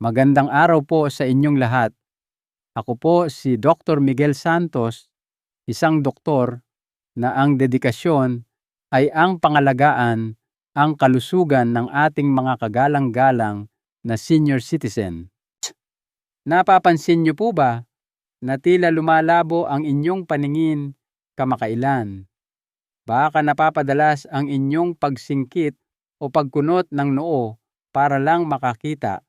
Magandang araw po sa inyong lahat. Ako po si Dr. Miguel Santos, isang doktor na ang dedikasyon ay ang pangalagaan ang kalusugan ng ating mga kagalang-galang na senior citizen. Napapansin niyo po ba na tila lumalabo ang inyong paningin kamakailan? Baka napapadalas ang inyong pagsingkit o pagkunot ng noo para lang makakita.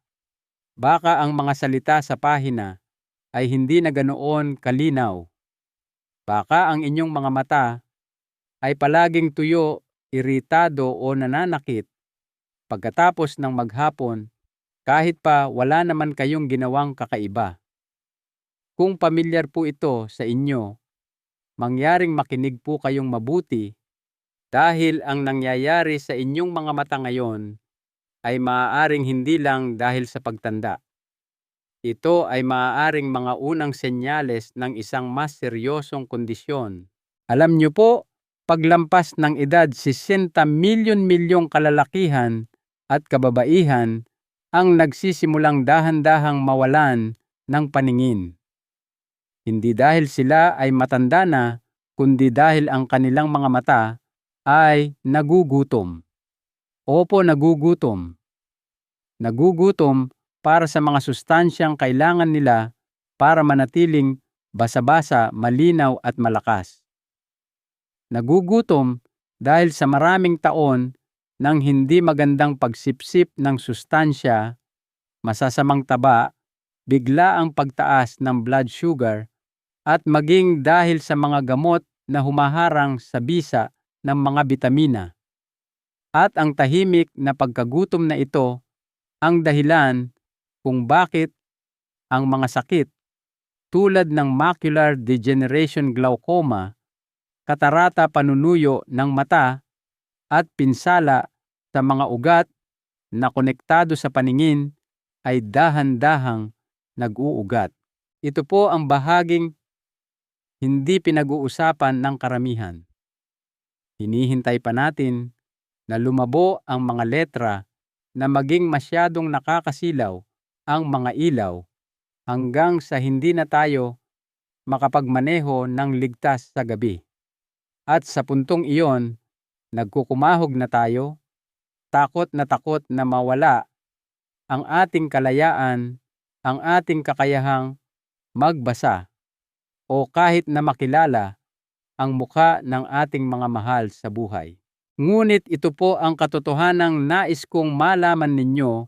Baka ang mga salita sa pahina ay hindi na ganoon kalinaw. Baka ang inyong mga mata ay palaging tuyo, iritado o nananakit pagkatapos ng maghapon kahit pa wala naman kayong ginawang kakaiba. Kung pamilyar po ito sa inyo, mangyaring makinig po kayong mabuti dahil ang nangyayari sa inyong mga mata ngayon ay maaaring hindi lang dahil sa pagtanda. Ito ay maaaring mga unang senyales ng isang mas seryosong kondisyon. Alam niyo po, paglampas ng edad 60 milyon-milyong kalalakihan at kababaihan ang nagsisimulang dahan-dahang mawalan ng paningin. Hindi dahil sila ay matanda na, kundi dahil ang kanilang mga mata ay nagugutom. Opo, nagugutom. Nagugutom para sa mga sustansyang kailangan nila para manatiling basa-basa, malinaw at malakas. Nagugutom dahil sa maraming taon ng hindi magandang pagsipsip ng sustansya, masasamang taba, bigla ang pagtaas ng blood sugar at maging dahil sa mga gamot na humaharang sa bisa ng mga bitamina. At ang tahimik na pagkagutom na ito ang dahilan kung bakit ang mga sakit tulad ng macular degeneration glaucoma, katarata panunuyo ng mata at pinsala sa mga ugat na konektado sa paningin ay dahan-dahang nag-uugat. Ito po ang bahaging hindi pinag-uusapan ng karamihan. Hinihintay pa natin na lumabo ang mga letra na maging masyadong nakakasilaw ang mga ilaw hanggang sa hindi na tayo makapagmaneho ng ligtas sa gabi. At sa puntong iyon, nagkukumahog na tayo, takot na mawala ang ating kalayaan, ang ating kakayahang magbasa o kahit na makilala ang mukha ng ating mga mahal sa buhay. Ngunit ito po ang katotohanang nais kong malaman ninyo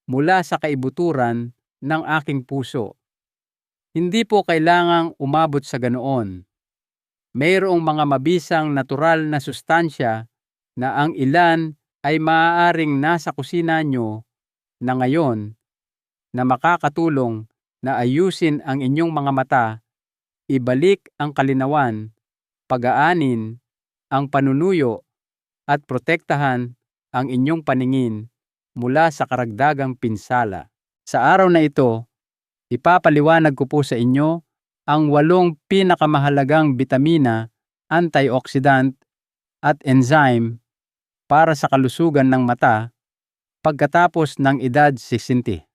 mula sa kaibuturan ng aking puso. Hindi po kailangang umabot sa ganoon. Mayroong mga mabisang natural na sustansya na ang ilan ay maaaring nasa kusina nyo na ngayon na makakatulong na ayusin ang inyong mga mata, ibalik ang kalinawan, pag-aanin, ang panunuyo, at protektahan ang inyong paningin mula sa karagdagang pinsala. Sa araw na ito, ipapaliwanag ko po sa inyo ang 8 pinakamahalagang bitamina, antioxidant at enzyme para sa kalusugan ng mata pagkatapos ng edad 60.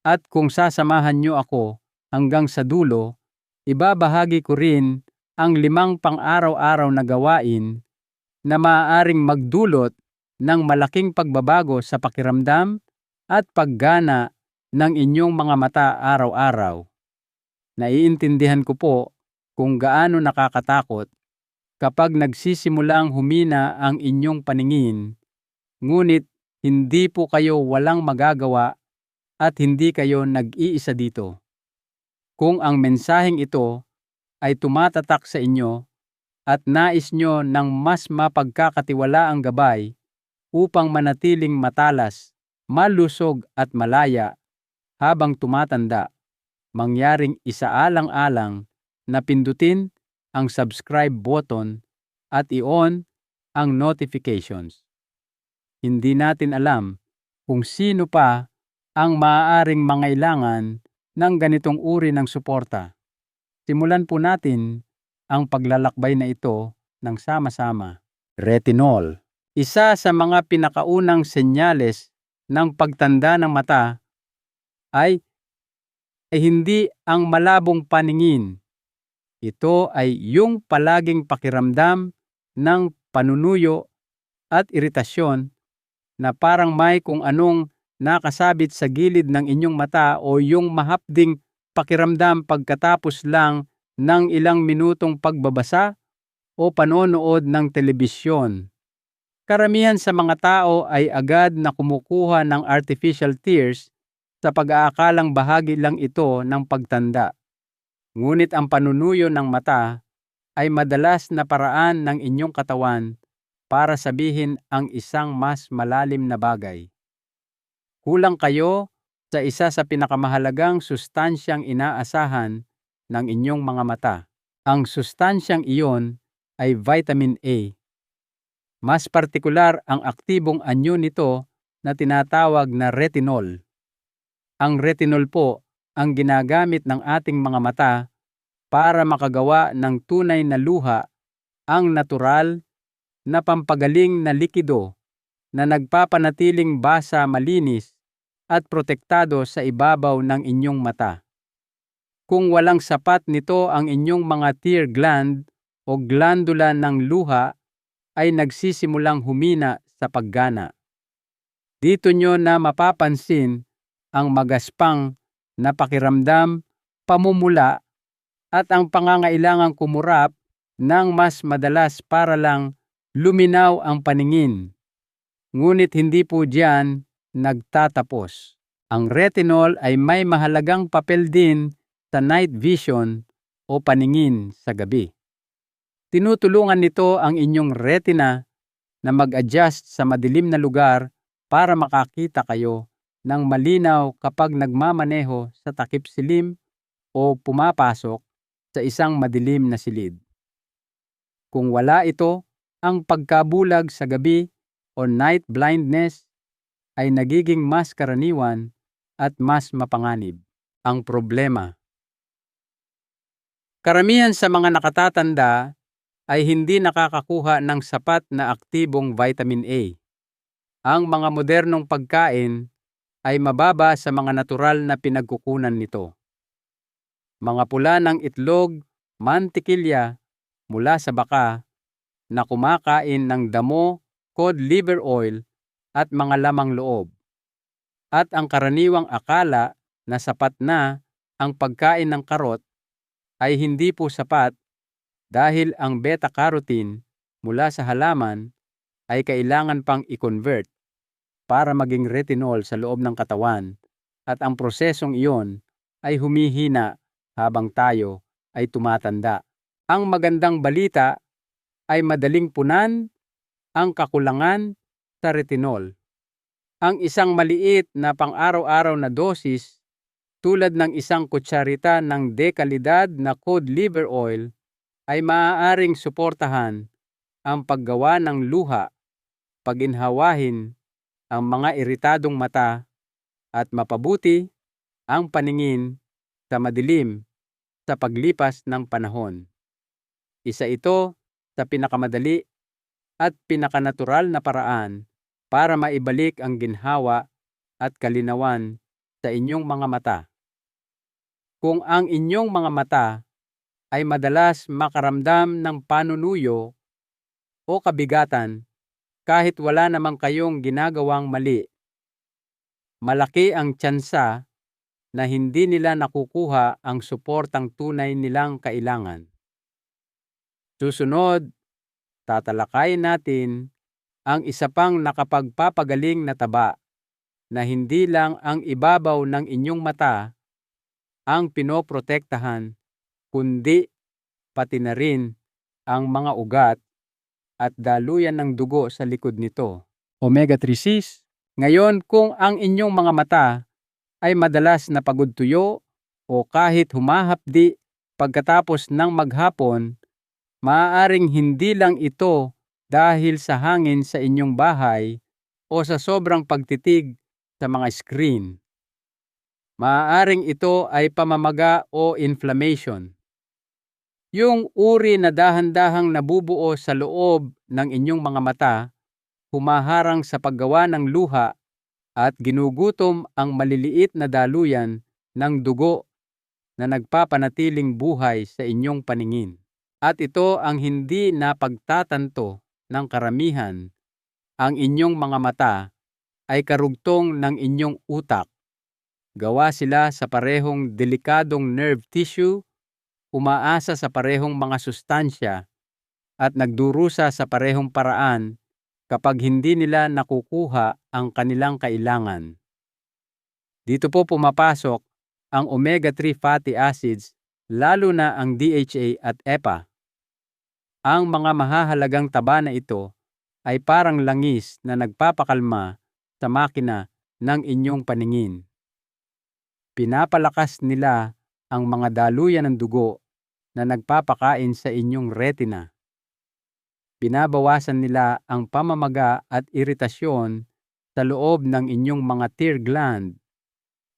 At kung sasamahan niyo ako hanggang sa dulo, ibabahagi ko rin ang 5 pang-araw-araw na gawain na maaaring magdulot ng malaking pagbabago sa pakiramdam at paggana ng inyong mga mata araw-araw. Naiintindihan ko po kung gaano nakakatakot kapag nagsisimulang humina ang inyong paningin, ngunit hindi po kayo walang magagawa at hindi kayo nag-iisa dito. Kung ang mensaheng ito ay tumatatak sa inyo at nais nyo ng mas mapagkakatiwalaang gabay upang manatiling matalas, malusog at malaya habang tumatanda, mangyaring isaalang-alang na pindutin ang subscribe button at i-on ang notifications. Hindi natin alam kung sino pa ang maaaring mangailangan ng ganitong uri ng suporta. Simulan po natin ang paglalakbay na ito ng sama-sama. Retinol. Isa sa mga pinakaunang senyales ng pagtanda ng mata ay hindi ang malabong paningin. Ito ay yung palaging pakiramdam ng panunuyo at iritasyon na parang may kung anong nakasabit sa gilid ng inyong mata o yung mahapding pakiramdam pagkatapos lang ng ilang minutong pagbabasa o panonood ng telebisyon. Karamihan sa mga tao ay agad na kumukuha ng artificial tears sa pag-aakalang bahagi lang ito ng pagtanda. Ngunit ang panunuyo ng mata ay madalas na paraan ng inyong katawan para sabihin ang isang mas malalim na bagay. Kulang kayo sa isa sa pinakamahalagang sustansyang inaasahan ng inyong mga mata. Ang sustansyang iyon ay vitamin A. Mas partikular ang aktibong anyo nito na tinatawag na retinol. Ang retinol po ang ginagamit ng ating mga mata para makagawa ng tunay na luha, ang natural na pampagaling na likido na nagpapanatiling basa, malinis at protektado sa ibabaw ng inyong mata. Kung walang sapat nito, ang inyong mga tear gland o glandula ng luha ay nagsisimulang humina sa paggana. Dito nyo na mapapansin ang magaspang na pakiramdam, pamumula at ang pangangailangang kumurap ng mas madalas para lang luminaw ang paningin. Ngunit hindi po diyan nagtatapos. Ang retinol ay may mahalagang papel din sa night vision o paningin sa gabi. Tinutulungan nito ang inyong retina na mag-adjust sa madilim na lugar para makakita kayo ng malinaw kapag nagmamaneho sa takip silim o pumapasok sa isang madilim na silid. Kung wala ito, ang pagkabulag sa gabi o night blindness ay nagiging mas karaniwan at mas mapanganib. Ang problema. Karamihan sa mga nakatatanda ay hindi nakakakuha ng sapat na aktibong vitamin A. Ang mga modernong pagkain ay mababa sa mga natural na pinagkukunan nito. Mga pula ng itlog, mantikilya mula sa baka na kumakain ng damo, cod liver oil at mga lamang loob. At ang karaniwang akala na sapat na ang pagkain ng karot ay hindi po sapat dahil ang beta-carotene mula sa halaman ay kailangan pang i-convert para maging retinol sa loob ng katawan at ang prosesong iyon ay humihina habang tayo ay tumatanda. Ang magandang balita ay madaling punan ang kakulangan sa retinol. Ang isang maliit na pang-araw-araw na dosis tulad ng isang kutsarita ng dekalidad na cod liver oil ay maaaring suportahan ang paggawa ng luha, paginhawahin ang mga iritadong mata at mapabuti ang paningin sa madilim sa paglipas ng panahon. Isa ito sa pinakamadali at pinakanatural na paraan para maibalik ang ginhawa at kalinawan sa inyong mga mata. Kung ang inyong mga mata ay madalas makaramdam ng panunuyo o kabigatan kahit wala namang kayong ginagawang mali, malaki ang tsansa na hindi nila nakukuha ang suportang tunay nilang kailangan. Susunod, tatalakayin natin ang isa pang nakapagpapagaling na taba na hindi lang ang ibabaw ng inyong mata ang pinoprotektahan, kundi pati na rin ang mga ugat at daluyan ng dugo sa likod nito. Omega-3 cis. Ngayon, kung ang inyong mga mata ay madalas na pagod tuyo o kahit humahapdi pagkatapos ng maghapon, maaaring hindi lang ito dahil sa hangin sa inyong bahay o sa sobrang pagtitig sa mga screen. Maaaring ito ay pamamaga o inflammation. Yung uri na dahan-dahang nabubuo sa loob ng inyong mga mata, humaharang sa paggawa ng luha at ginugutom ang maliliit na daluyan ng dugo na nagpapanatiling buhay sa inyong paningin. At ito ang hindi napagtatanto ng karamihan, ang inyong mga mata ay karugtong ng inyong utak. Gawa sila sa parehong delikadong nerve tissue, umaasa sa parehong mga sustansya, at nagdurusa sa parehong paraan kapag hindi nila nakukuha ang kanilang kailangan. Dito po pumapasok ang omega-3 fatty acids, lalo na ang DHA at EPA. Ang mga mahahalagang taba na ito ay parang langis na nagpapakalma sa makina ng inyong paningin. Pinapalakas nila ang mga daluyan ng dugo na nagpapakain sa inyong retina. Binabawasan nila ang pamamaga at iritasyon sa loob ng inyong mga tear gland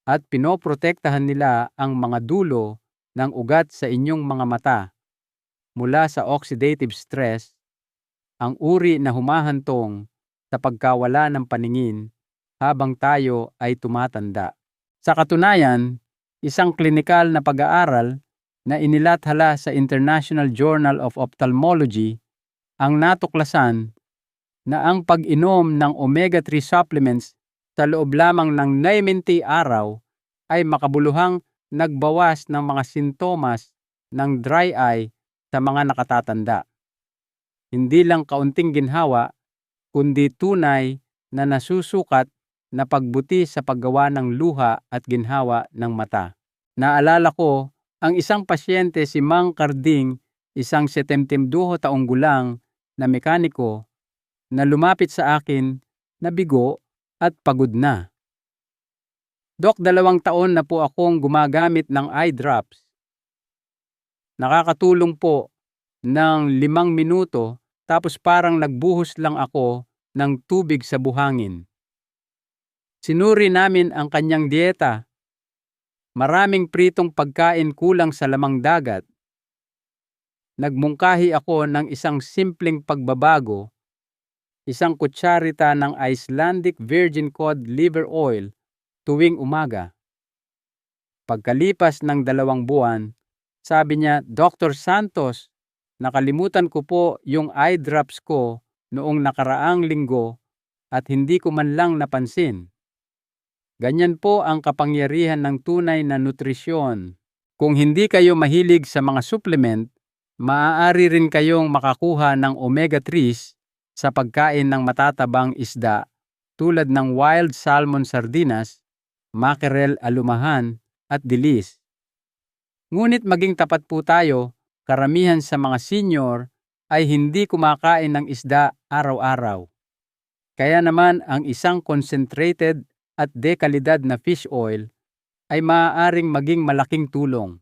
at pinoprotektahan nila ang mga dulo ng ugat sa inyong mga mata mula sa oxidative stress, ang uri na humahantong sa pagkawala ng paningin habang tayo ay tumatanda. Sa katunayan, isang klinikal na pag-aaral na inilathala sa International Journal of Ophthalmology ang natuklasan na ang pag-inom ng omega-3 supplements sa loob lamang ng 90 araw ay makabuluhang nagbawas ng mga sintomas ng dry eye sa mga nakatatanda. Hindi lang kaunting ginhawa, kundi tunay na nasusukat na pagbuti sa paggawa ng luha at ginhawa ng mata. Naalala ko ang isang pasyente, si Mang Carding, isang 72 taong gulang na mekaniko, na lumapit sa akin na bigo at pagod na. Dok, 2 taon na po akong gumagamit ng eye drops. Nakakatulong po ng 5 minuto tapos parang nagbuhos lang ako ng tubig sa buhangin. Sinuri namin ang kanyang dieta. Maraming pritong pagkain, kulang sa lamang dagat. Nagmungkahi ako ng isang simpleng pagbabago, isang kutsarita ng Icelandic Virgin Cod Liver Oil tuwing umaga. Pagkalipas ng 2 buwan, sabi niya, "Dr. Santos, nakalimutan ko po yung eye drops ko noong nakaraang linggo at hindi ko man lang napansin." Ganyan po ang kapangyarihan ng tunay na nutrisyon. Kung hindi kayo mahilig sa mga supplement, maaari rin kayong makakuha ng omega-3s sa pagkain ng matatabang isda tulad ng wild salmon sardinas, mackerel, alumahan, at dilis. Ngunit maging tapat po tayo, karamihan sa mga senior ay hindi kumakain ng isda araw-araw. Kaya naman ang isang concentrated at dekalidad na fish oil ay maaaring maging malaking tulong.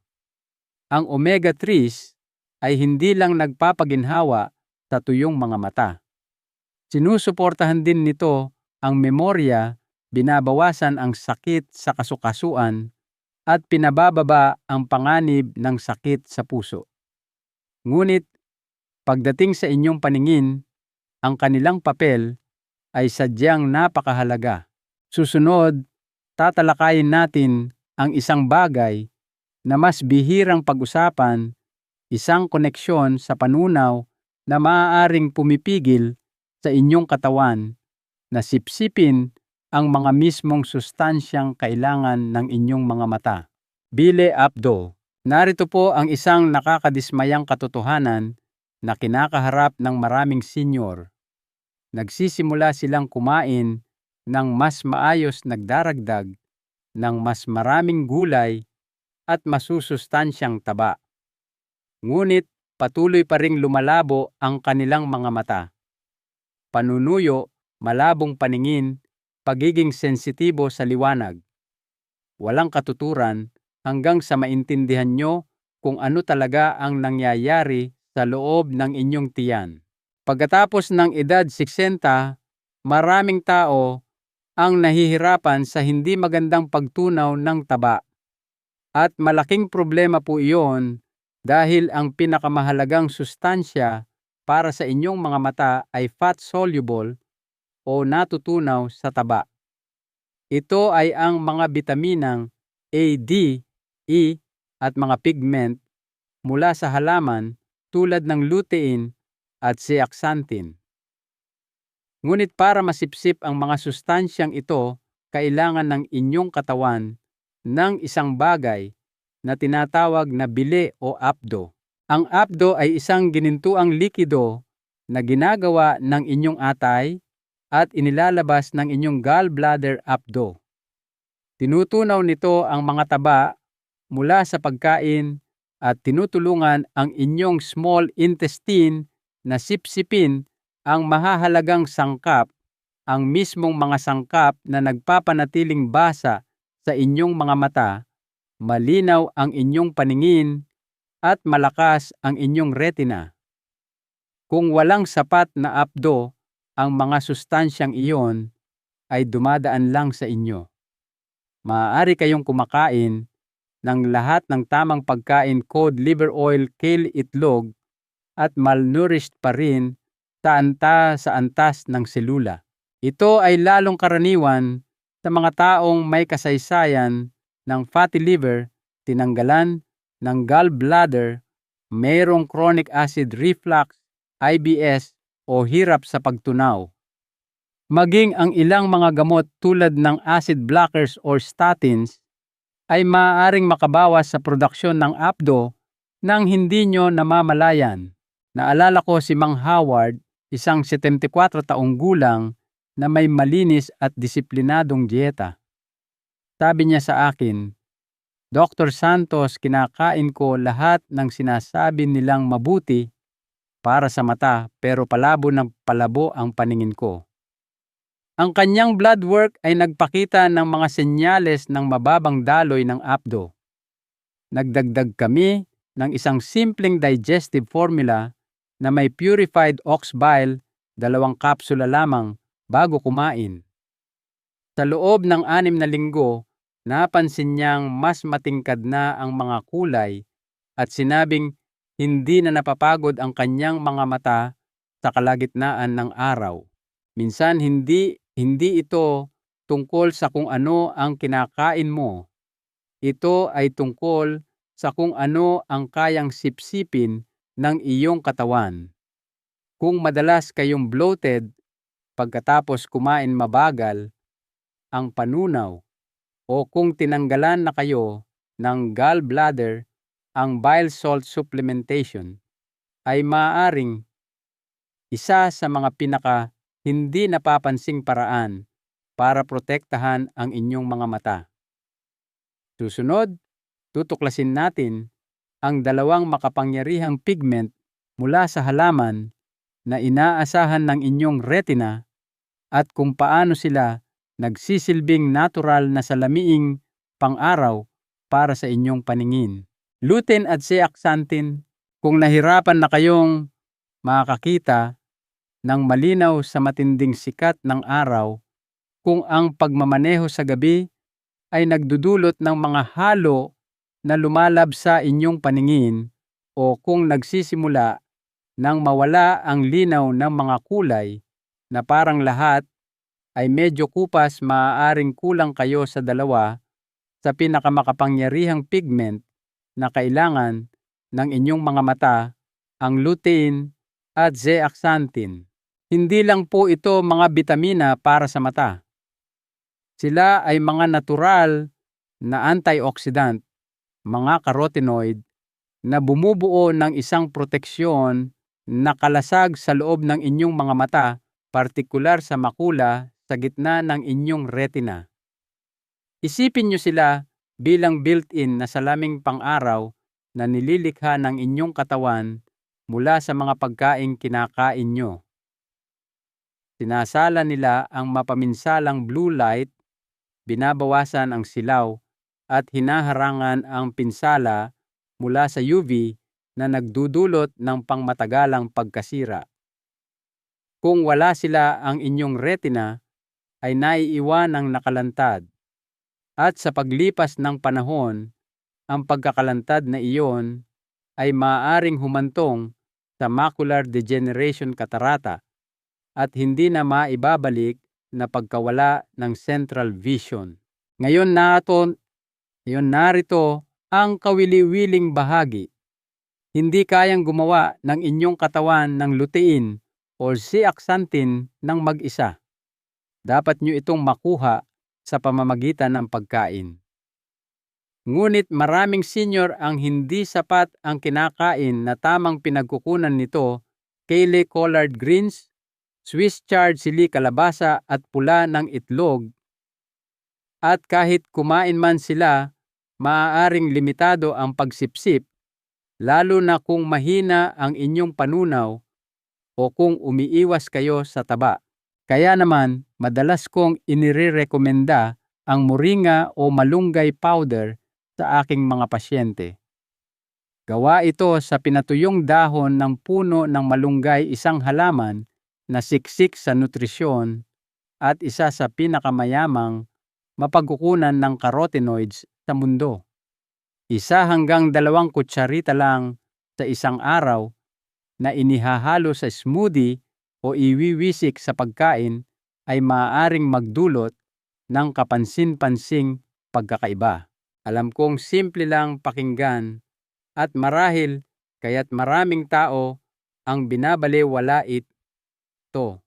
Ang omega-3s ay hindi lang nagpapaginhawa sa tuyong mga mata. Sinusuportahan din nito ang memorya, binabawasan ang sakit sa kasukasuan, at pinabababa ang panganib ng sakit sa puso. Ngunit pagdating sa inyong paningin, ang kanilang papel ay sadyang napakahalaga. Susunod, tatalakayin natin ang isang bagay na mas bihirang pag-usapan, isang koneksyon sa panunaw na maaaring pumipigil sa inyong katawan na sipsipin ang mga mismong sustansyang kailangan ng inyong mga mata. Bile Abdo. Narito po ang isang nakakadismayang katotohanan na kinakaharap ng maraming senior. Nagsisimula silang kumain ng mas maayos, nagdaragdag ng mas maraming gulay at masusustansyang taba. Ngunit patuloy pa ring lumalabo ang kanilang mga mata. Panunuyo, malabong paningin, pagiging sensitibo sa liwanag. Walang katuturan hanggang sa maintindihan nyo kung ano talaga ang nangyayari sa loob ng inyong tiyan. Pagkatapos ng edad 60, maraming tao ang nahihirapan sa hindi magandang pagtunaw ng taba. At malaking problema po iyon dahil ang pinakamahalagang sustansya para sa inyong mga mata ay fat-soluble o natutunaw sa taba. Ito ay ang mga bitaminang A, D, E at mga pigment mula sa halaman tulad ng lutein at zeaxanthin. Ngunit para masipsip ang mga sustansyang ito, kailangan ng inyong katawan ng isang bagay na tinatawag na bile o apdo. Ang apdo ay isang ginintuang likido na ginagawa ng inyong atay at inilalabas ng inyong gallbladder apdo. Tinutunaw nito ang mga taba mula sa pagkain at tinutulungan ang inyong small intestine na sipsipin ang mahahalagang sangkap, ang mismong mga sangkap na nagpapanatiling basa sa inyong mga mata, malinaw ang inyong paningin, at malakas ang inyong retina. Kung walang sapat na apdo, ang mga sustansyang iyon ay dumadaan lang sa inyo. Maaari kayong kumakain ng lahat ng tamang pagkain, cod liver oil, kale, itlog, at malnourished pa rin sa antas ng selula. Ito ay lalong karaniwan sa mga taong may kasaysayan ng fatty liver, tinanggalan ng gallbladder, mayroong chronic acid reflux, IBS, o hirap sa pagtunaw. Maging ang ilang mga gamot tulad ng acid blockers or statins ay maaaring makabawas sa produksyon ng apdo nang hindi nyo namamalayan. Naalala ko si Mang Howard, isang 74 taong gulang na may malinis at disiplinadong dieta. Sabi niya sa akin, "Dr. Santos, kinakain ko lahat ng sinasabi nilang mabuti para sa mata pero palabo ng palabo ang paningin ko." Ang kanyang blood work ay nagpakita ng mga senyales ng mababang daloy ng apdo. Nagdagdag kami ng isang simpleng digestive formula na may purified ox bile, 2 kapsula lamang bago kumain. Sa loob ng 6 na linggo, napansin niyang mas matingkad na ang mga kulay at sinabing hindi na napapagod ang kanyang mga mata sa kalagitnaan ng araw. Minsan hindi ito tungkol sa kung ano ang kinakain mo. Ito ay tungkol sa kung ano ang kayang sipsipin ng iyong katawan. Kung madalas kayong bloated pagkatapos kumain mabagal ang panunaw, o kung tinanggalan na kayo ng gallbladder, ang bile salt supplementation ay maaaring isa sa mga hindi napapansing paraan para protektahan ang inyong mga mata. Susunod, tutuklasin natin ang 2 makapangyarihang pigment mula sa halaman na inaasahan ng inyong retina at kung paano sila nagsisilbing natural na salamiing pang-araw para sa inyong paningin. Lutein at zeaxanthin, kung nahirapan na kayong makakita ng malinaw sa matinding sikat ng araw, kung ang pagmamaneho sa gabi ay nagdudulot ng mga halo na lumalab sa inyong paningin, o kung nagsisimula nang mawala ang linaw ng mga kulay na parang lahat ay medyo kupas, maaaring kulang kayo sa 2 sa pinakamakapangyarihang pigment na kailangan ng inyong mga mata, ang lutein at zeaxanthin. Hindi lang po ito mga bitamina para sa mata. Sila ay mga natural na antioxidant, mga carotenoid na bumubuo ng isang proteksyon na kalasag sa loob ng inyong mga mata, partikular sa makula sa gitna ng inyong retina. Isipin nyo sila bilang built-in na salaming pang-araw na nililikha ng inyong katawan mula sa mga pagkaing kinakain nyo. Sinasala nila ang mapaminsalang blue light, binabawasan ang silaw, at hinaharangan ang pinsala mula sa UV na nagdudulot ng pangmatagalang pagkasira. Kung wala sila, ang inyong retina ay naiiwan ng nakalantad. At sa paglipas ng panahon, ang pagkakalantad na iyon ay maaaring humantong sa macular degeneration, catarata, at hindi na maibabalik na pagkawala ng central vision. Ngayon narito ang kawili-wiling bahagi. Hindi kayang gumawa ng inyong katawan ng lutein o zeaxanthin ng mag-isa. Dapat nyo itong makuha sa pamamagitan ng pagkain. Ngunit maraming senior ang hindi sapat ang kinakain na tamang pinagkukunan nito, kale collard greens, Swiss chard sili kalabasa at pula ng itlog. At kahit kumain man sila, maaaring limitado ang pagsipsip, lalo na kung mahina ang inyong panunaw o kung umiiwas kayo sa taba. Kaya naman, madalas kong inirekomenda ang moringa o malunggay powder sa aking mga pasyente. Gawa ito sa pinatuyong dahon ng puno ng malunggay, isang halaman na siksik sa nutrisyon at isa sa pinakamayamang mapagkukunan ng carotenoids sa mundo. 1 hanggang 2 kutsarita lang sa isang araw na inihahalo sa smoothie o iwiwisik sa pagkain ay maaaring magdulot ng kapansin-pansing pagkakaiba. Alam kong simple lang pakinggan at marahil kaya't maraming tao ang binabalewala ito.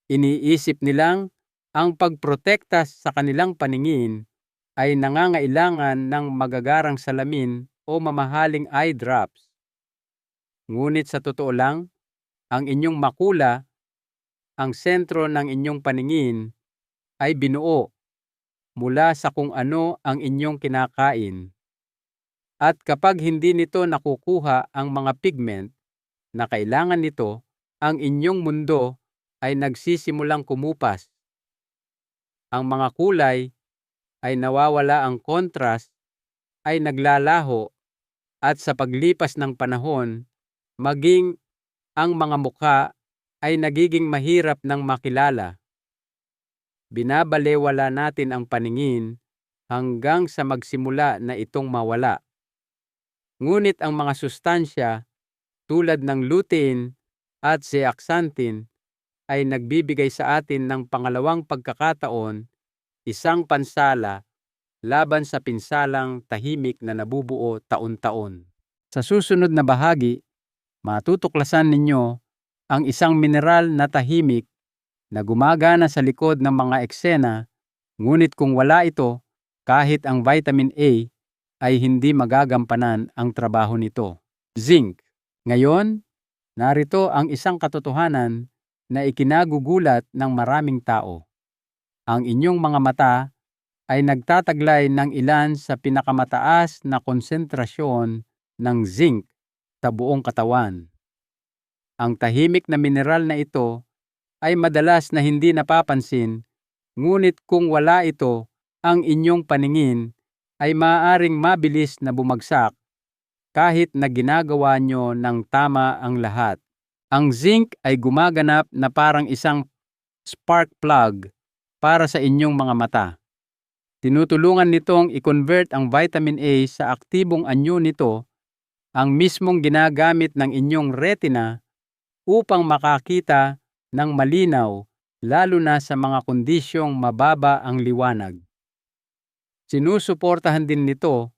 Iniisip nilang ang pagprotekta sa kanilang paningin ay nangangailangan ng magagarang salamin o mamahaling eye drops. Ngunit sa totoo lang, ang inyong makula, ang sentro ng inyong paningin, ay binuo mula sa kung ano ang inyong kinakain. At kapag hindi nito nakukuha ang mga pigment na kailangan nito, ang inyong mundo ay nagsisimulang kumupas. Ang mga kulay ay nawawala, ang contrast ay naglalaho, at sa paglipas ng panahon, maging ang mga mukha ay nagiging mahirap ng makilala. Binabalewala natin ang paningin hanggang sa magsimula na itong mawala. Ngunit ang mga sustansya tulad ng lutein at zeaxanthin ay nagbibigay sa atin ng pangalawang pagkakataon, isang pansala laban sa pinsalang tahimik na nabubuo taon-taon. Sa susunod na bahagi, matutuklasan ninyo ang isang mineral na tahimik na gumagana sa likod ng mga eksena, ngunit kung wala ito, kahit ang vitamin A ay hindi magagampanan ang trabaho nito. Zinc. Ngayon, narito ang isang katotohanan na ikinagugulat ng maraming tao. Ang inyong mga mata ay nagtataglay ng ilan sa pinakamataas na konsentrasyon ng zinc sa buong katawan. Ang tahimik na mineral na ito ay madalas na hindi napapansin, ngunit kung wala ito, ang inyong paningin ay maaaring mabilis na bumagsak kahit na ginagawa nyo ng tama ang lahat. Ang zinc ay gumaganap na parang isang spark plug para sa inyong mga mata. Tinutulungan nitong i-convert ang vitamin A sa aktibong anyo nito, ang mismong ginagamit ng inyong retina upang makakita ng malinaw, lalo na sa mga kondisyong mababa ang liwanag. Sinusuportahan din nito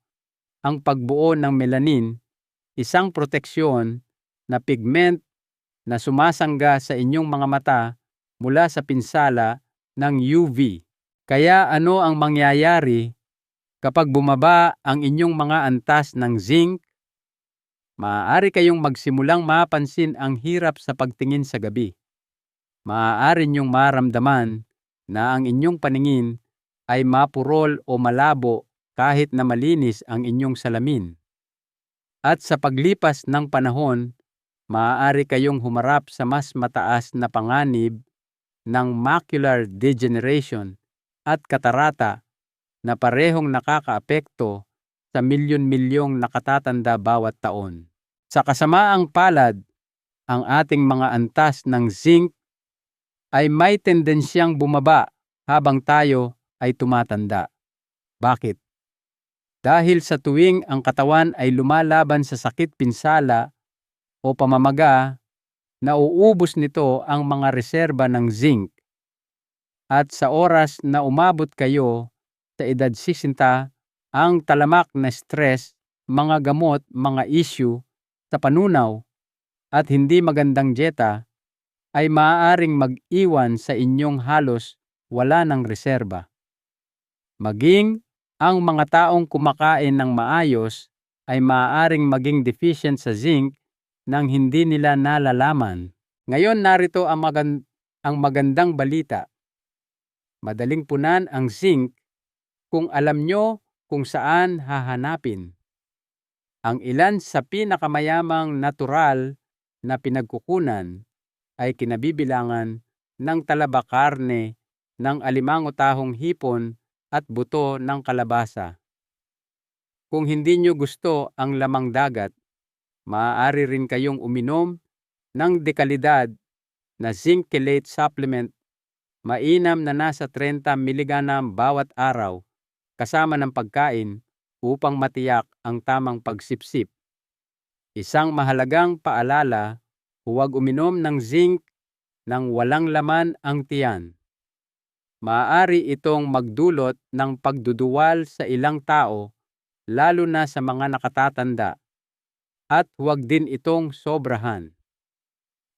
ang pagbuo ng melanin, isang proteksyon na pigment na sumasangga sa inyong mga mata mula sa pinsala ng UV. Kaya ano ang mangyayari kapag bumaba ang inyong mga antas ng zinc? Maaari kayong magsimulang mapansin ang hirap sa pagtingin sa gabi. Maaari niyong maramdaman na ang inyong paningin ay mapurol o malabo kahit na malinis ang inyong salamin. At sa paglipas ng panahon, maaari kayong humarap sa mas mataas na panganib ng macular degeneration at katarata na parehong nakakaapekto sa milyon-milyong nakatatanda bawat taon. Sa kasamaang palad, ang ating mga antas ng zinc ay may tendensyang bumaba habang tayo ay tumatanda. Bakit? Dahil sa tuwing ang katawan ay lumalaban sa sakit, pinsala o pamamaga, nauubos nito ang mga reserba ng zinc. At sa oras na umabot kayo sa edad 60, ang talamak na stress, mga gamot, mga issue sa panunaw at hindi magandang dieta ay maaaring mag-iwan sa inyong halos wala ng reserba. Maging ang mga taong kumakain ng maayos ay maaaring maging deficient sa zinc nang hindi nila nalalaman. Ngayon narito ang magandang balita. Madaling punan ang zinc kung alam nyo kung saan hahanapin. Ang ilan sa pinakamayamang natural na pinagkukunan ay kinabibilangan ng talaba karne, ng alimango tahong hipon at buto ng kalabasa. Kung hindi nyo gusto ang lamang dagat, maaari rin kayong uminom ng dekalidad na zinc chelate supplement, mainam na nasa 30 mg bawat araw kasama ng pagkain upang matiyak ang tamang pagsipsip. Isang mahalagang paalala, huwag uminom ng zinc nang walang laman ang tiyan. Maaari itong magdulot ng pagduduwal sa ilang tao, lalo na sa mga nakatatanda, at huwag din itong sobrahan.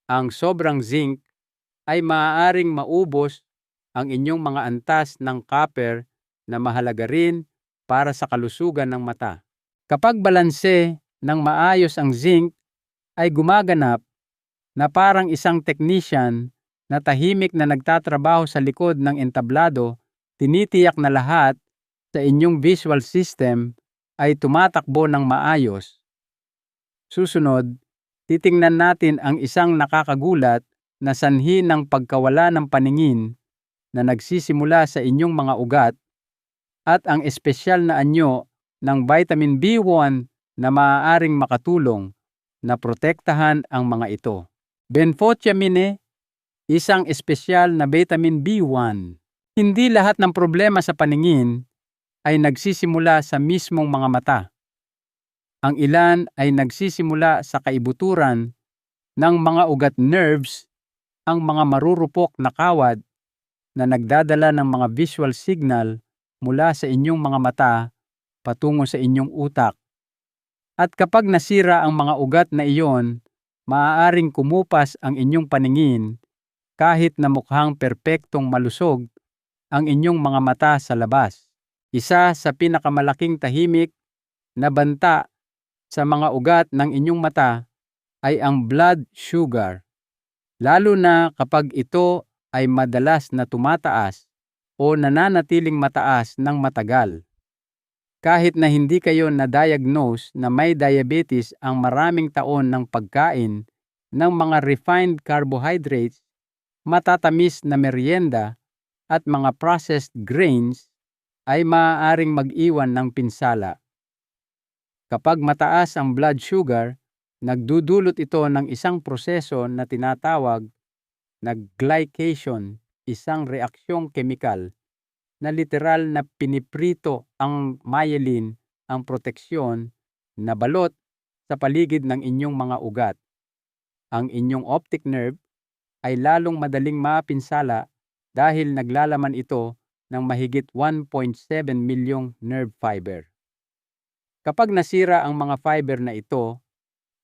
Ang sobrang zinc ay maaaring maubos ang inyong mga antas ng copper na mahalaga rin para sa kalusugan ng mata. Kapag balanse ng maayos ang zinc ay gumaganap na parang isang technician na tahimik na nagtatrabaho sa likod ng entablado, tinitiyak na lahat sa inyong visual system ay tumatakbo ng maayos. Susunod, titingnan natin ang isang nakakagulat na sanhi ng pagkawala ng paningin na nagsisimula sa inyong mga ugat at ang espesyal na anyo ng vitamin B1 na maaaring makatulong na protektahan ang mga ito. Benfotiamine, isang espesyal na vitamin B1. Hindi lahat ng problema sa paningin ay nagsisimula sa mismong mga mata. Ang ilan ay nagsisimula sa kaibuturan ng mga ugat nerves, ang mga marurupok na kawad na nagdadala ng mga visual signal mula sa inyong mga mata patungo sa inyong utak. At kapag nasira ang mga ugat na iyon, maaaring kumupas ang inyong paningin kahit na mukhang perpektong malusog ang inyong mga mata sa labas. Isa sa pinakamalaking tahimik na banta sa mga ugat ng inyong mata ay ang blood sugar, lalo na kapag ito ay madalas na tumataas o nananatiling mataas ng matagal. Kahit na hindi kayo na-diagnose na may diabetes, ang maraming taon ng pagkain ng mga refined carbohydrates, matatamis na merienda at mga processed grains ay maaaring mag-iwan ng pinsala. Kapag mataas ang blood sugar, nagdudulot ito ng isang proseso na tinatawag na glycation, isang reaksyong kemikal na literal na piniprito ang myelin, ang proteksyon na balot sa paligid ng inyong mga ugat. Ang inyong optic nerve ay lalong madaling mapinsala dahil naglalaman ito ng mahigit 1.7 milyong nerve fiber. Kapag nasira ang mga fiber na ito,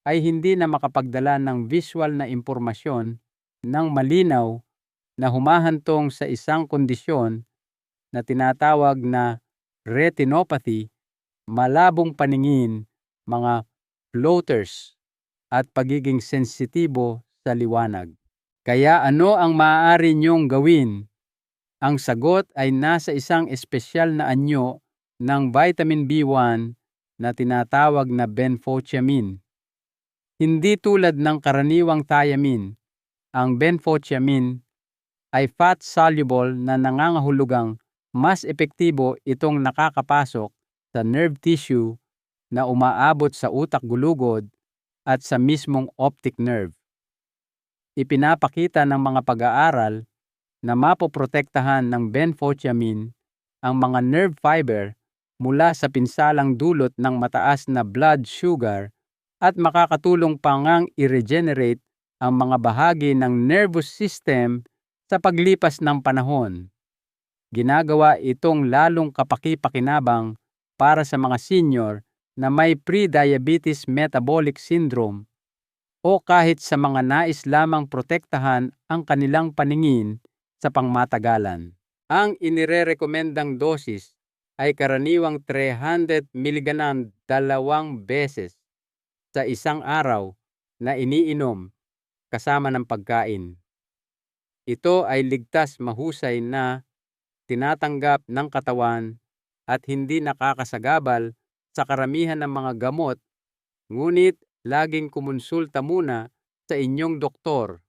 ay hindi na makapagdala ng visual na impormasyon ng malinaw na humahantong sa isang kondisyon na tinatawag na retinopathy, malabong paningin, mga floaters, at pagiging sensitibo sa liwanag. Kaya ano ang maaari niyong gawin? Ang sagot ay nasa isang espesyal na anyo ng vitamin B1 na tinatawag na benfotiamine. Hindi tulad ng karaniwang thiamine, ang benfotiamine ay fat-soluble na nangangahulugang mas epektibo itong nakakapasok sa nerve tissue na umaabot sa utak gulugod at sa mismong optic nerve. Ipinapakita ng mga pag-aaral na mapoprotektahan ng benfotiamine ang mga nerve fiber mula sa pinsalang dulot ng mataas na blood sugar at makakatulong pa ngang i-regenerate ang mga bahagi ng nervous system sa paglipas ng panahon. ginagawa itong lalong kapaki-pakinabang para sa mga senior na may pre-diabetes metabolic syndrome o kahit sa mga nais lamang protektahan ang kanilang paningin sa pangmatagalan. Ang inirerekomendang dosis ay karaniwang 300 mg 2 beses sa isang araw na iniinom kasama ng pagkain. Ito ay ligtas, mahusay na tinatanggap ng katawan at hindi nakakasagabal sa karamihan ng mga gamot, ngunit laging kumonsulta muna sa inyong doktor.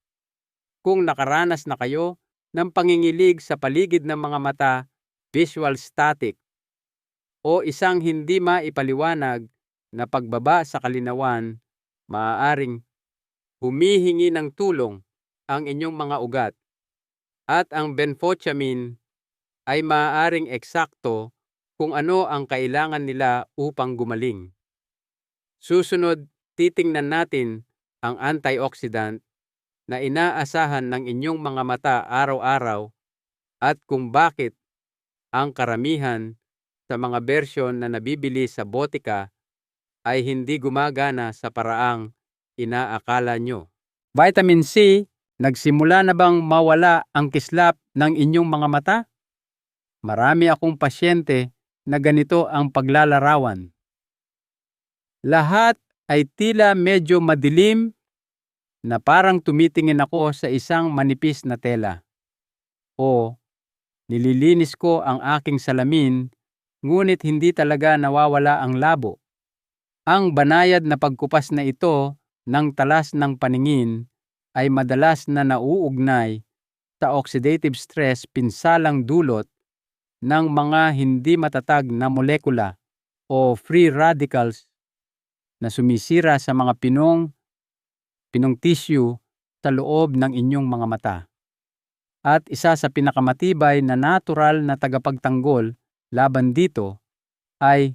Kung nakaranas na kayo ng pangingilig sa paligid ng mga mata, visual static, o isang hindi maipaliwanag na pagbaba sa kalinawan, maaaring humihingi ng tulong ang inyong mga ugat, at ang benfotiamine ay maaaring eksakto kung ano ang kailangan nila upang gumaling. Susunod, titingnan natin ang antioxidant na inaasahan ng inyong mga mata araw-araw at kung bakit ang karamihan sa mga bersyon na nabibili sa botika ay hindi gumagana sa paraang inaakala nyo. Vitamin C, nagsimula na bang mawala ang kislap ng inyong mga mata? Marami akong pasyente na ganito ang paglalarawan. Lahat ay tila medyo madilim na parang tumitingin ako sa isang manipis na tela. O nililinis ko ang aking salamin, ngunit hindi talaga nawawala ang labo. Ang banayad na pagkupas na ito ng talas ng paningin ay madalas na nauugnay sa oxidative stress, pinsalang dulot ng mga hindi matatag na molekula o free radicals na sumisira sa mga pinong tissue sa loob ng inyong mga mata. At isa sa pinakamatibay na natural na tagapagtanggol laban dito ay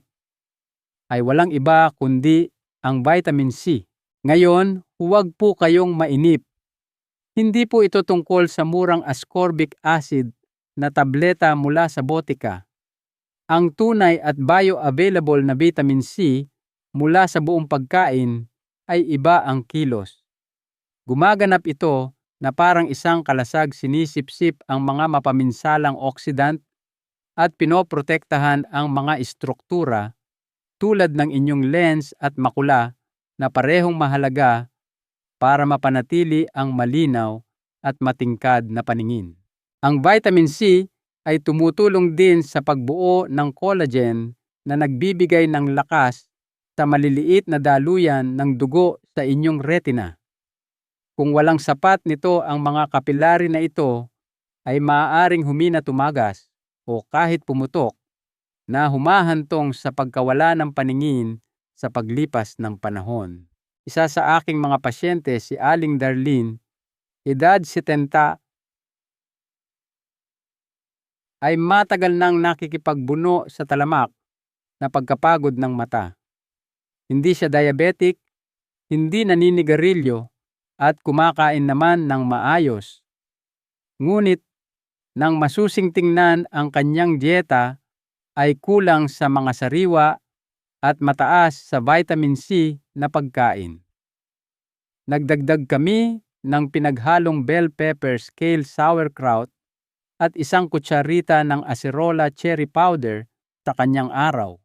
walang iba kundi ang vitamin C. Ngayon, huwag po kayong mainip. Hindi po ito tungkol sa murang ascorbic acid na tableta mula sa botika. Ang tunay at bioavailable na vitamin C mula sa buong pagkain ay iba ang kilos. Gumaganap ito na parang isang kalasag, sinisipsip ang mga mapaminsalang oxidant at pinoprotektahan ang mga istruktura tulad ng inyong lens at makula na parehong mahalaga para mapanatili ang malinaw at matingkad na paningin. Ang vitamin C ay tumutulong din sa pagbuo ng collagen na nagbibigay ng lakas sa maliliit na daluyan ng dugo sa inyong retina. Kung walang sapat nito, ang mga kapilary na ito ay maaaring humina, tumagas, o kahit pumutok na humahantong sa pagkawala ng paningin sa paglipas ng panahon. Isa sa aking mga pasyente, si Aling Darlene, edad 70, ay matagal nang nakikipagbuno sa talamak na pagkapagod ng mata. Hindi siya diabetic, hindi naninigarilyo, at kumakain naman ng maayos. Ngunit nang masusing tingnan ang kanyang dieta ay kulang sa mga sariwa at mataas sa vitamin C na pagkain. Nagdagdag kami ng pinaghalong bell peppers, kale sauerkraut at isang kutsarita ng acerola cherry powder sa kanyang araw.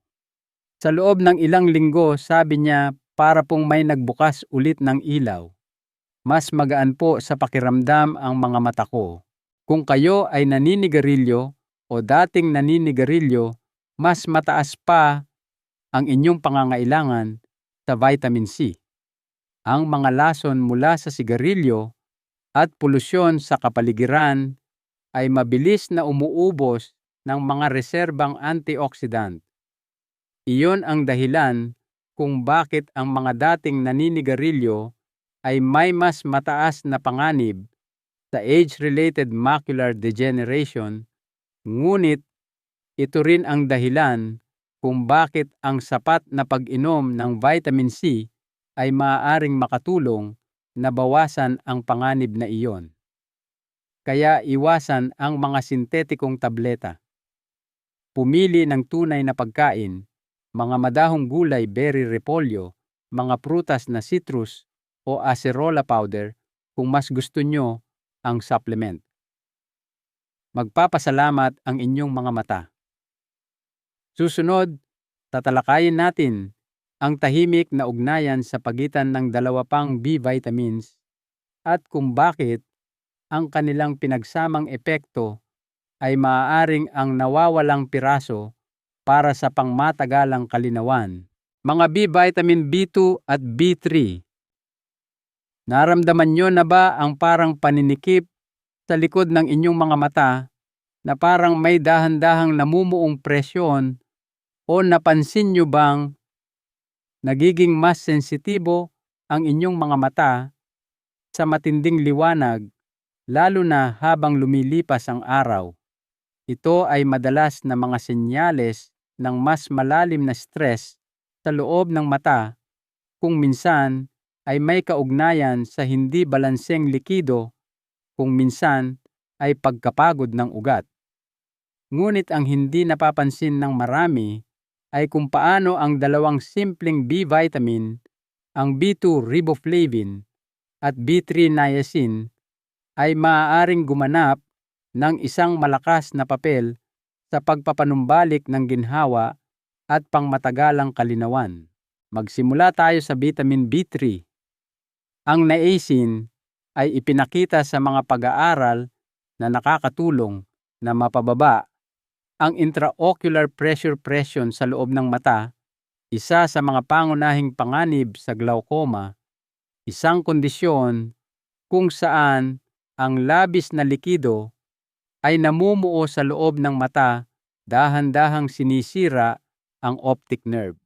Sa loob ng ilang linggo, sabi niya, para pong may nagbukas ulit ng ilaw. Mas magaan po sa pakiramdam ang mga mata ko. Kung kayo ay naninigarilyo o dating naninigarilyo, mas mataas pa ang inyong pangangailangan sa vitamin C. Ang mga lason mula sa sigarilyo at polusyon sa kapaligiran ay mabilis na umuubos ng mga reserbang antioxidant. Iyon ang dahilan kung bakit ang mga dating naninigarilyo ay may mas mataas na panganib sa age-related macular degeneration, ngunit ito rin ang dahilan kung bakit ang sapat na pag-inom ng vitamin C ay maaaring makatulong na bawasan ang panganib na iyon. Kaya iwasan ang mga sintetikong tableta. Pumili ng tunay na pagkain, mga madahong gulay, berry repolyo, mga prutas na citrus o acerola powder kung mas gusto nyo ang supplement. Magpapasalamat ang inyong mga mata. Susunod, tatalakayin natin ang tahimik na ugnayan sa pagitan ng dalawa pang B vitamins at kung bakit ang kanilang pinagsamang epekto ay maaaring ang nawawalang piraso para sa pangmatagalang kalinawan. Mga B vitamin B2 at B3. Naramdaman nyo na ba ang parang paninikip sa likod ng inyong mga mata na parang may dahan-dahang namumuong presyon o napansin nyo bang nagiging mas sensitibo ang inyong mga mata sa matinding liwanag lalo na habang lumilipas ang araw? Ito ay madalas na mga senyales ng mas malalim na stress sa loob ng mata kung minsan ay may kaugnayan sa hindi balanseng likido, kung minsan ay pagkapagod ng ugat. Ngunit ang hindi napapansin ng marami ay kung paano ang dalawang simpleng B vitamin, ang B2 riboflavin at B3 niacin, ay maaaring gumanap ng isang malakas na papel sa pagpapanumbalik ng ginhawa at pangmatagalang kalinawan. Magsimula tayo sa vitamin B3. Ang niacin ay ipinakita sa mga pag-aaral na nakakatulong na mapababa ang intraocular pressure pression sa loob ng mata, isa sa mga pangunahing panganib sa glaucoma, isang kondisyon kung saan ang labis na likido ay namumuo sa loob ng mata, dahan-dahang sinisira ang optic nerve.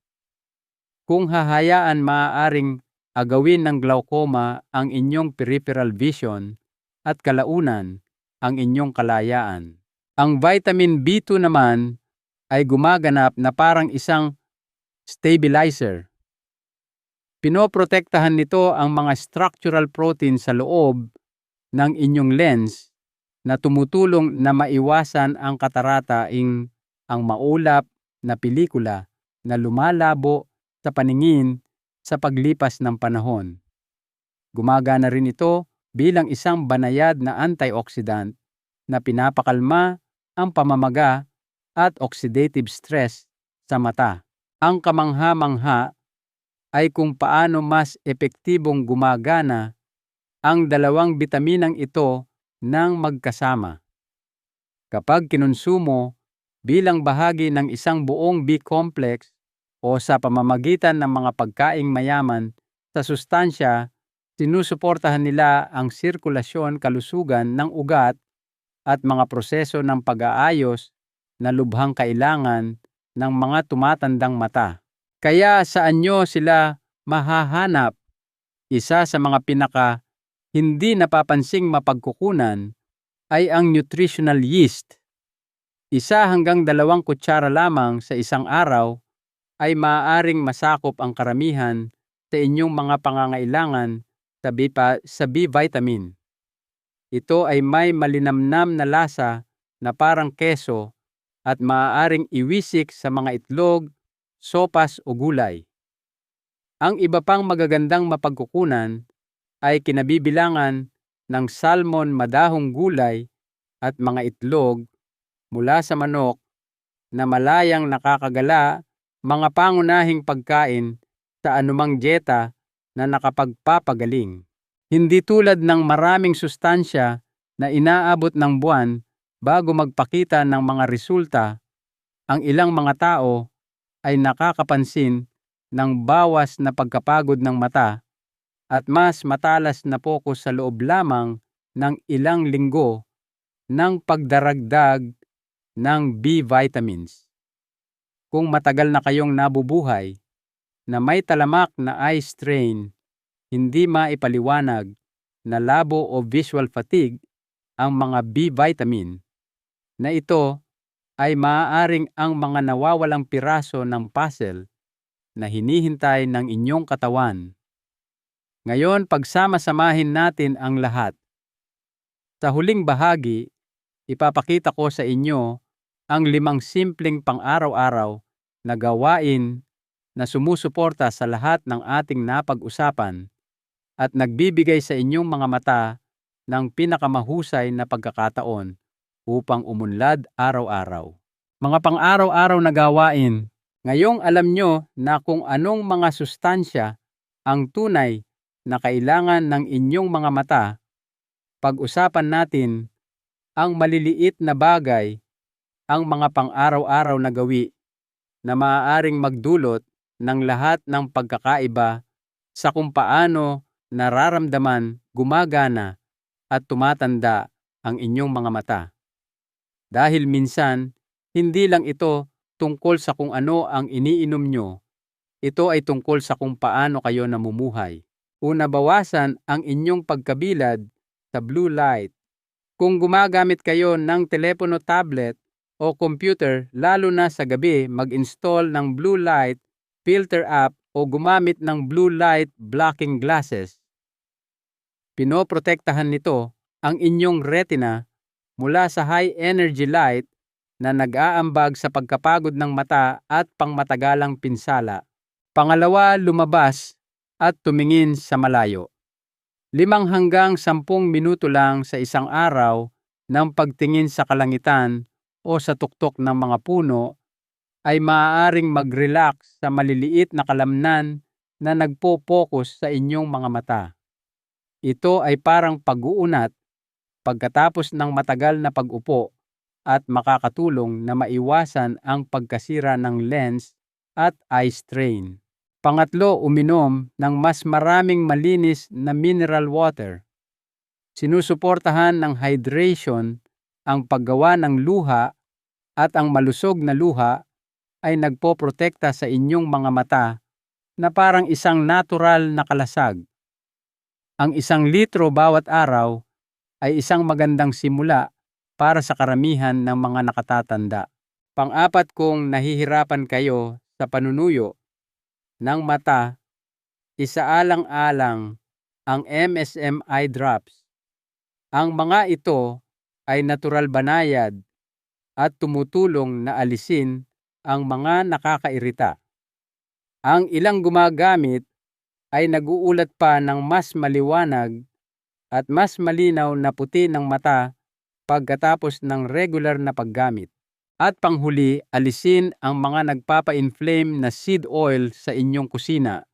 Kung hahayaan, maaaring agawin ng glaucoma ang inyong peripheral vision at kalaunan ang inyong kalayaan. Ang vitamin B2 naman ay gumaganap na parang isang stabilizer. Pinoprotektahan nito ang mga structural protein sa loob ng inyong lens na tumutulong na maiwasan ang katarata, ang maulap na pelikula na lumalabo sa paningin sa paglipas ng panahon. Gumagana rin ito bilang isang banayad na antioxidant na pinapakalma ang pamamaga at oxidative stress sa mata. Ang kamangha-mangha ay kung paano mas epektibong gumagana ang dalawang bitaminang ito nang magkasama. Kapag kinonsumo bilang bahagi ng isang buong B-complex o sa pamamagitan ng mga pagkaing mayaman sa sustansya, sinusuportahan nila ang sirkulasyon, kalusugan ng ugat at mga proseso ng pag-aayos na lubhang kailangan ng mga tumatandang mata. Kaya saan nyo sila mahahanap? Isa sa mga hindi napapansing mapagkukunan ay ang nutritional yeast. 1 hanggang 2 kutsara lamang sa isang araw ay maaaring masakop ang karamihan sa inyong mga pangangailangan sa B vitamin. Ito ay may malinamnam na lasa na parang keso at maaaring iwisik sa mga itlog, sopas o gulay. Ang iba pang magagandang mapagkukunan ay kinabibilangan ng salmon, madahong gulay at mga itlog mula sa manok na malayang nakakagala, mga pangunahing pagkain sa anumang dieta na nakapagpapagaling. Hindi tulad ng maraming sustansya na inaabot ng buwan bago magpakita ng mga resulta, ang ilang mga tao ay nakakapansin ng bawas na pagkapagod ng mata at mas matalas na pokus sa loob lamang ng ilang linggo ng pagdaragdag ng B vitamins. Kung matagal na kayong nabubuhay na may talamak na eye strain, hindi maipaliwanag na labo o visual fatigue, ang mga B vitamin na ito ay maaaring ang mga nawawalang piraso ng puzzle na hinihintay ng inyong katawan. Ngayon, pagsama-samahin natin ang lahat. Sa huling bahagi, ipapakita ko sa inyo ang 5 simpleng pang-araw-araw na gawain na sumusuporta sa lahat ng ating napag-usapan at nagbibigay sa inyong mga mata ng pinakamahusay na pagkakataon upang umunlad araw-araw. Mga pang-araw-araw na gawain. Ngayong alam nyo na kung anong mga sustansya ang tunay na kailangan ng inyong mga mata, pag-usapan natin ang maliliit na bagay, ang mga pang-araw-araw na gawi na maaaring magdulot ng lahat ng pagkakaiba sa kung paano nararamdaman, gumagana at tumatanda ang inyong mga mata. Dahil minsan, hindi lang ito tungkol sa kung ano ang iniinom nyo, ito ay tungkol sa kung paano kayo namumuhay. Una, bawasan ang inyong pagkabilad sa blue light. Kung gumagamit kayo ng telepono, tablet o computer, lalo na sa gabi, mag-install ng blue light filter app o gumamit ng blue light blocking glasses. Pinoprotektahan nito ang inyong retina mula sa high energy light na nag-aambag sa pagkapagod ng mata at pangmatagalang pinsala. Pangalawa, lumabas at tumingin sa malayo. 5 hanggang 10 minuto lang sa isang araw ng pagtingin sa kalangitan o sa tuktok ng mga puno ay maaaring mag-relax sa maliliit na kalamnan na nagpo-focus sa inyong mga mata. Ito ay parang pag-uunat pagkatapos ng matagal na pag-upo at makakatulong na maiwasan ang pagkasira ng lens at eye strain. Pangatlo, uminom ng mas maraming malinis na mineral water. Sinusuportahan ng hydration ang paggawa ng luha at ang malusog na luha ay nagpoprotekta sa inyong mga mata na parang isang natural na kalasag. Ang 1 litro bawat araw ay isang magandang simula para sa karamihan ng mga nakatatanda. Pang-apat, kung nahihirapan kayo sa panunuyo ng mata, isaalang-alang ang MSM eye drops. Ang mga ito ay natural banayad at tumutulong na alisin ang mga nakakairita. Ang ilang gumagamit ay nag-uulat pa ng mas maliwanag at mas malinaw na puti ng mata pagkatapos ng regular na paggamit. At panghuli, alisin ang mga nagpapa-inflame na seed oil sa inyong kusina.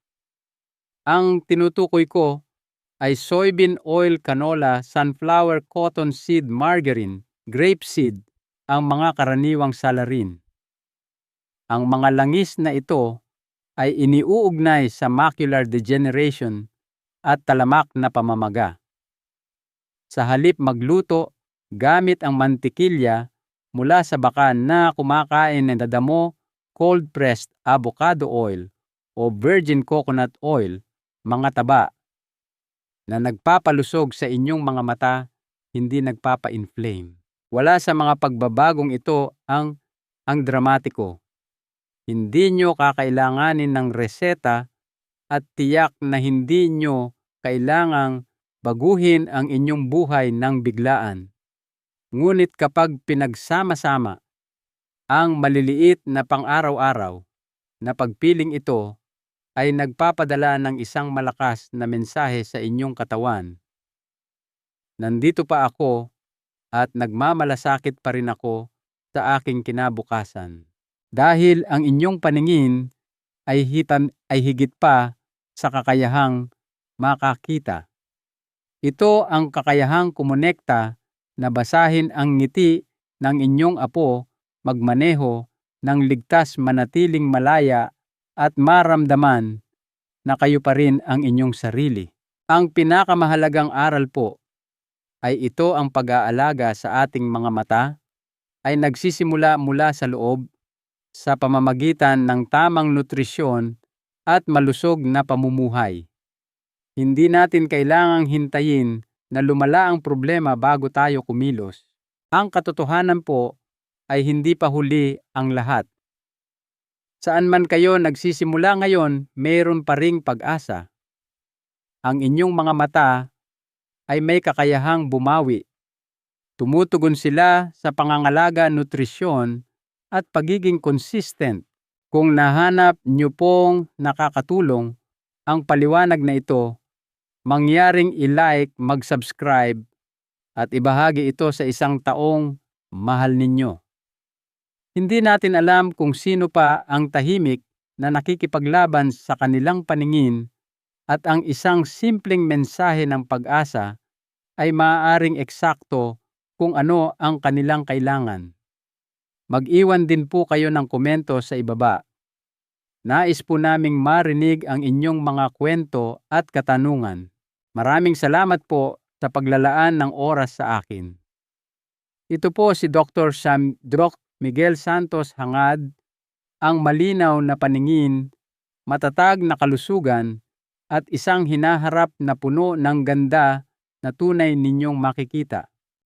Ang tinutukoy ko ay soybean oil, canola, sunflower, cotton seed, margarine, grapeseed, ang mga karaniwang salarin. Ang mga langis na ito ay iniuugnay sa macular degeneration at talamak na pamamaga. Sa halip magluto, gamit ang mantikilya mula sa bakan na kumakain ng dadamo, cold-pressed avocado oil o virgin coconut oil, mga taba na nagpapalusog sa inyong mga mata, hindi nagpapa-inflame. Wala sa mga pagbabagong ito ang dramatiko. Hindi nyo kakailanganin ng reseta at tiyak na hindi nyo kailangang baguhin ang inyong buhay ng biglaan. Ngunit kapag pinagsama-sama ang maliliit na pang-araw-araw na pagpiling ito, ay nagpapadala ng isang malakas na mensahe sa inyong katawan. Nandito pa ako at nagmamalasakit pa rin ako sa aking kinabukasan. Dahil ang inyong paningin ay higit pa sa kakayahang makakita. Ito ang kakayahang kumonekta na basahin ang ngiti ng inyong apo, magmaneho ng ligtas, manatiling malaya at maramdaman na kayo pa rin ang inyong sarili. Ang pinakamahalagang aral po ay ito: ang pag-aalaga sa ating mga mata ay nagsisimula mula sa loob sa pamamagitan ng tamang nutrisyon at malusog na pamumuhay. Hindi natin kailangang hintayin na lumala ang problema bago tayo kumilos. Ang katotohanan po ay hindi pa huli ang lahat. Saan man kayo nagsisimula ngayon, mayroon pa ring pag-asa. Ang inyong mga mata ay may kakayahang bumawi Tumutugon sila sa pangangalaga, nutrisyon at pagiging consistent. Kung nahanap niyo pong nakakatulong ang paliwanag na ito, mangyaring i-like, mag-subscribe at ibahagi ito sa isang taong mahal ninyo. Hindi natin alam kung sino pa ang tahimik na nakikipaglaban sa kanilang paningin, at ang isang simpleng mensahe ng pag-asa ay maaaring eksakto kung ano ang kanilang kailangan. Mag-iwan din po kayo ng komento sa ibaba. Nais po naming marinig ang inyong mga kwento at katanungan. Maraming salamat po sa paglalaan ng oras sa akin. Ito po si Dr. Doc Miguel Santos Hangad, ang malinaw na paningin, matatag na kalusugan, at isang hinaharap na puno ng ganda na tunay ninyong makikita.